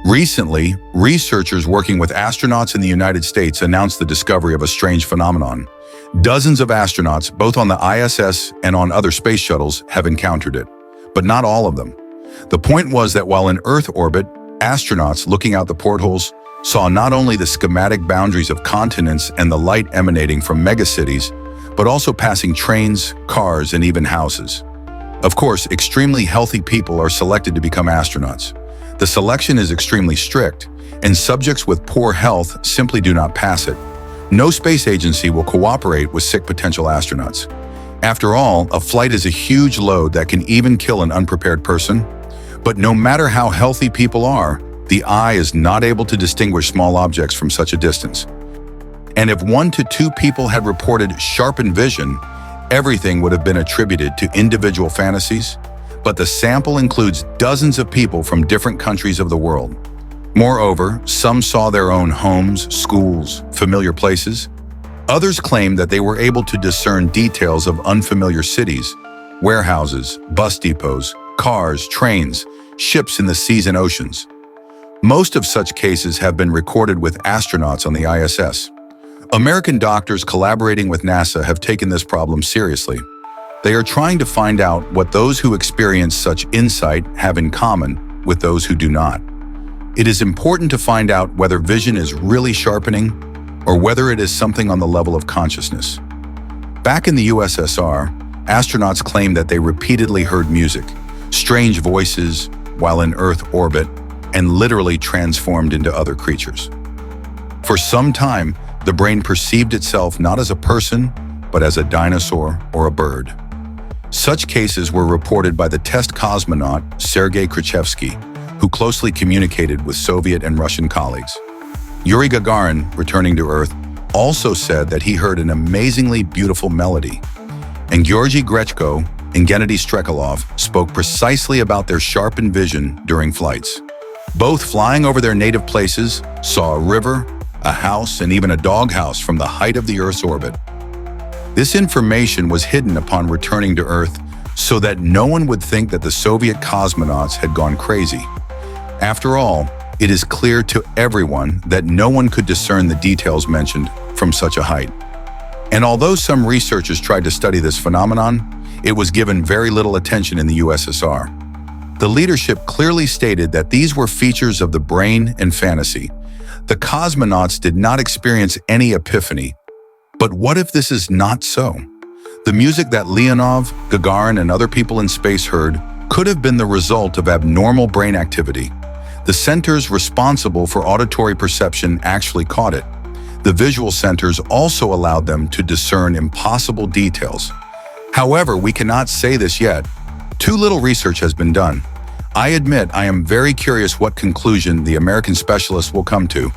Recently, researchers working with astronauts in the United States announced the discovery of a strange phenomenon. Dozens of astronauts, both on the ISS and on other space shuttles, have encountered it, but not all of them. The point was that while in Earth orbit, astronauts looking out the portholes saw not only the schematic boundaries of continents and the light emanating from megacities, but also passing trains, cars, and even houses. Of course, extremely healthy people are selected to become astronauts. The selection is extremely strict, and subjects with poor health simply do not pass it. No space agency will cooperate with sick potential astronauts. After all, a flight is a huge load that can even kill an unprepared person. But no matter how healthy people are, the eye is not able to distinguish small objects from such a distance. And if 1 to 2 people had reported sharpened vision, everything would have been attributed to individual fantasies. But the sample includes dozens of people from different countries of the world. Moreover, some saw their own homes, schools, familiar places. Others claimed that they were able to discern details of unfamiliar cities, warehouses, bus depots, cars, trains, ships in the seas and oceans. Most of such cases have been recorded with astronauts on the ISS. American doctors collaborating with NASA have taken this problem seriously. They are trying to find out what those who experience such insight have in common with those who do not. It is important to find out whether vision is really sharpening or whether it is something on the level of consciousness. Back in the USSR, astronauts claimed that they repeatedly heard music, strange voices while in Earth orbit, and literally transformed into other creatures. For some time, the brain perceived itself not as a person, but as a dinosaur or a bird. Such cases were reported by the test cosmonaut Sergei Krzyzewski, who closely communicated with Soviet and Russian colleagues. Yuri Gagarin, returning to Earth, also said that he heard an amazingly beautiful melody. And Georgy Grechko and Gennady Strekalov spoke precisely about their sharpened vision during flights. Both flying over their native places saw a river, a house, and even a doghouse from the height of the Earth's orbit. This information was hidden upon returning to Earth so that no one would think that the Soviet cosmonauts had gone crazy. After all, it is clear to everyone that no one could discern the details mentioned from such a height. And although some researchers tried to study this phenomenon, it was given very little attention in the USSR. The leadership clearly stated that these were features of the brain and fantasy. The cosmonauts did not experience any epiphany. But what if this is not so? The music that Leonov, Gagarin, and other people in space heard could have been the result of abnormal brain activity. The centers responsible for auditory perception actually caught it. The visual centers also allowed them to discern impossible details. However, we cannot say this yet. Too little research has been done. I admit I am very curious what conclusion the American specialists will come to.